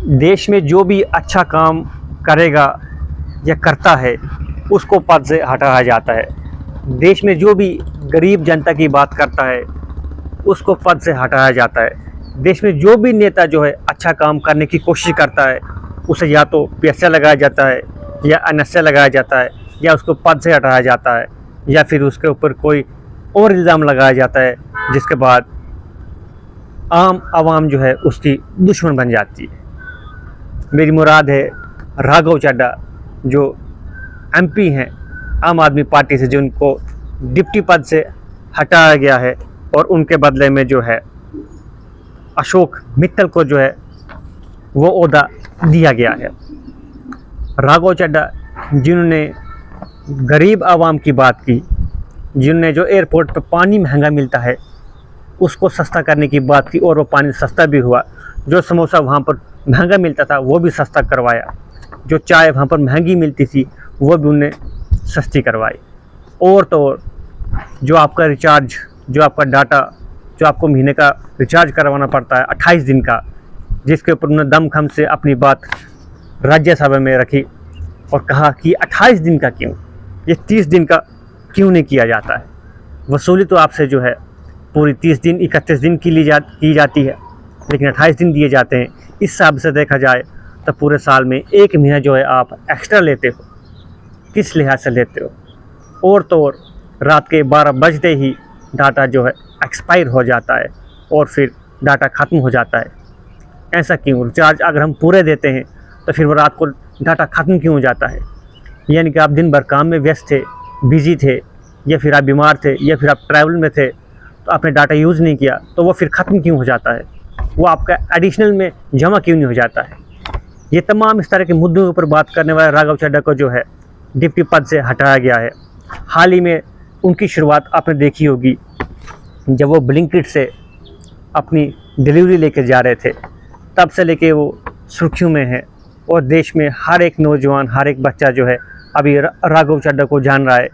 देश में जो भी अच्छा काम करेगा या करता है उसको पद से हटाया जाता है। देश में जो भी गरीब जनता की बात करता है उसको पद से हटाया जाता है। देश में जो भी नेता जो है अच्छा काम करने की कोशिश करता है उसे या तो पैसा लगाया जाता है या अनस्य लगाया जाता है या उसको पद से हटाया जाता है या फिर उसके ऊपर कोई और इल्ज़ाम लगाया जाता है, जिसके बाद आम आवाम जो है उसकी दुश्मन बन जाती है। मेरी मुराद है राघव चड्ढा जो एमपी हैं आम आदमी पार्टी से, जिनको डिप्टी पद से हटाया गया है और उनके बदले में जो है अशोक मित्तल को जो है वो ओहदा दिया गया है। राघव चड्ढा जिन्होंने गरीब आवाम की बात की, जिन्होंने जो एयरपोर्ट पर पानी महंगा मिलता है उसको सस्ता करने की बात की और वो पानी सस्ता भी हुआ, जो समोसा वहाँ पर महंगा मिलता था वो भी सस्ता करवाया, जो चाय वहाँ पर महंगी मिलती थी वो भी उन्हें सस्ती करवाई। और तो और जो आपका रिचार्ज, जो आपका डाटा, जो आपको महीने का रिचार्ज करवाना पड़ता है 28 दिन का, जिसके ऊपर उन्होंने दमखम से अपनी बात राज्यसभा में रखी और कहा कि 28 दिन का क्यों, ये 30 दिन का क्यों नहीं किया जाता है। वसूली तो आपसे जो है पूरी 30 दिन 31 दिन की जाती है, लेकिन 28 दिन दिए जाते हैं। इस हिसाब से देखा जाए तो पूरे साल में एक महीना जो है आप एक्स्ट्रा लेते हो, किस लिहाज से लेते हो। और तो और रात के 12 बजते ही डाटा जो है एक्सपायर हो जाता है और फिर डाटा ख़त्म हो जाता है। ऐसा क्यों? रिचार्ज अगर हम पूरे देते हैं तो फिर वो रात को डाटा ख़त्म क्यों हो जाता है? यानी कि आप दिन भर काम में व्यस्त थे, बिजी थे, या फिर आप बीमार थे, या फिर आप ट्रैवल में थे, तो आपने डाटा यूज़ नहीं किया तो वो फिर ख़त्म क्यों हो जाता है? वो आपका एडिशनल में जमा क्यों नहीं हो जाता है? ये तमाम इस तरह के मुद्दों के ऊपर बात करने वाले राघव चड्ढा को जो है डिप्टी पद से हटाया गया है। हाल ही में उनकी शुरुआत आपने देखी होगी जब वो ब्लिंकिट से अपनी डिलीवरी लेकर जा रहे थे, तब से लेके वो सुर्खियों में है और देश में हर एक नौजवान, हर एक बच्चा जो है अभी राघव चड्ढा को जान रहा है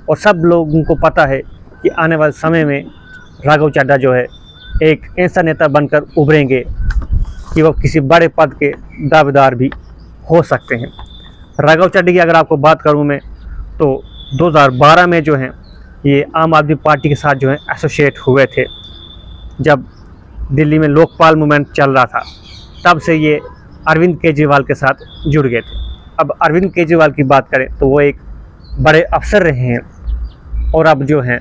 और सब लोगों को पता है कि आने वाले समय में राघव चड्ढा जो है एक ऐसा नेता बनकर उभरेंगे कि वो किसी बड़े पद के दावेदार भी हो सकते हैं। राघव चड्ढा की अगर आपको बात करूं मैं तो 2012 में जो है ये आम आदमी पार्टी के साथ जो है एसोसिएट हुए थे। जब दिल्ली में लोकपाल मूवमेंट चल रहा था तब से ये अरविंद केजरीवाल के साथ जुड़ गए थे। अब अरविंद केजरीवाल की बात करें तो वो एक बड़े अफसर रहे हैं और अब जो हैं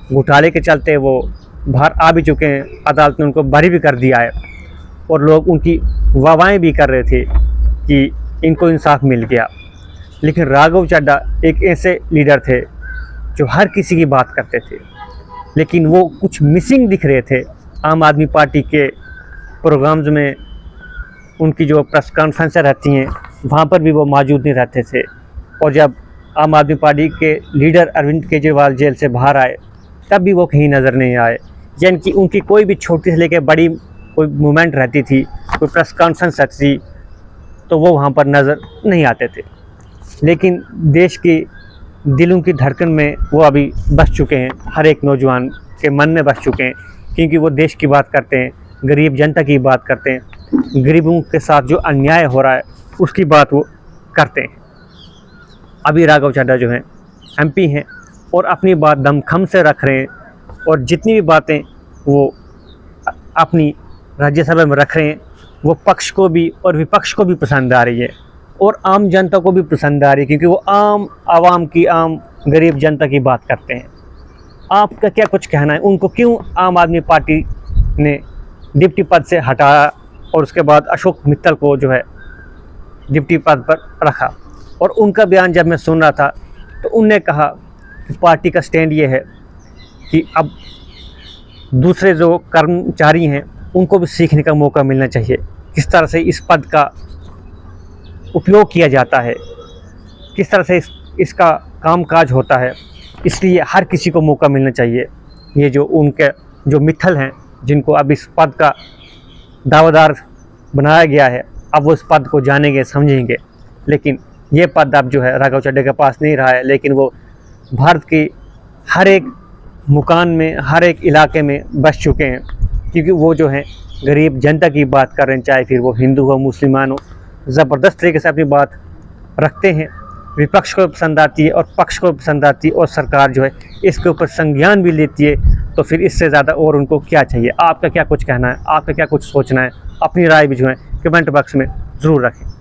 घोटाले के चलते वो बाहर आ भी चुके हैं, अदालत ने उनको बरी भी कर दिया है और लोग उनकी वाहवाही भी कर रहे थे कि इनको इंसाफ मिल गया। लेकिन राघव चड्ढा एक ऐसे लीडर थे जो हर किसी की बात करते थे, लेकिन वो कुछ मिसिंग दिख रहे थे। आम आदमी पार्टी के प्रोग्राम्स में उनकी जो प्रेस कॉन्फ्रेंसें रहती हैं वहाँ पर भी वो मौजूद नहीं रहते थे, और जब आम आदमी पार्टी के लीडर अरविंद केजरीवाल जेल से बाहर आए तब भी वो कहीं नज़र नहीं आए। यानी कि उनकी कोई भी छोटी से लेकर बड़ी कोई मूवमेंट रहती थी, कोई प्रेस कॉन्फ्रेंस रहती थी, तो वो वहाँ पर नज़र नहीं आते थे। लेकिन देश की दिलों की धड़कन में वो अभी बस चुके हैं, हर एक नौजवान के मन में बस चुके हैं, क्योंकि वो देश की बात करते हैं, गरीब जनता की बात करते हैं, गरीबों के साथ जो अन्याय हो रहा है उसकी बात वो करते हैं। अभी राघव चड्ढा जो हैं एमपी हैं और अपनी बात दमखम से रख रहे हैं और जितनी भी बातें वो अपनी राज्यसभा में रख रहे हैं वो पक्ष को भी और विपक्ष को भी पसंद आ रही है और आम जनता को भी पसंद आ रही है, क्योंकि वो आम आवाम की, आम गरीब जनता की बात करते हैं। आपका क्या कुछ कहना है? उनको क्यों आम आदमी पार्टी ने डिप्टी पद से हटाया और उसके बाद अशोक मित्तल को जो है डिप्टी पद पर रखा? और उनका बयान जब मैं सुन रहा था तो उनने कहा कि पार्टी का स्टैंड ये है कि अब दूसरे जो कर्मचारी हैं उनको भी सीखने का मौका मिलना चाहिए, किस तरह से इस पद का उपयोग किया जाता है, किस तरह से इसका कामकाज होता है, इसलिए हर किसी को मौका मिलना चाहिए। ये जो उनके जो मित्तल हैं जिनको अब इस पद का दावेदार बनाया गया है, अब वो इस पद को जानेंगे, समझेंगे। लेकिन ये पद अब जो है राघव चड्ढा के पास नहीं रहा है, लेकिन वो भारत की हर एक मुकाम में, हर एक इलाके में बस चुके हैं, क्योंकि वो जो हैं गरीब जनता की बात कर रहे हैं, चाहे फिर वो हिंदू हो मुसलमान हो, ज़बरदस्त तरीके से अपनी बात रखते हैं। विपक्ष को पसंद आती है और पक्ष को पसंद आती है, और सरकार जो है इसके ऊपर संज्ञान भी लेती है। तो फिर इससे ज़्यादा और उनको क्या चाहिए? आपका क्या कुछ कहना है, आपका क्या कुछ सोचना है? अपनी राय भी जो है कमेंट बॉक्स में ज़रूर रखें।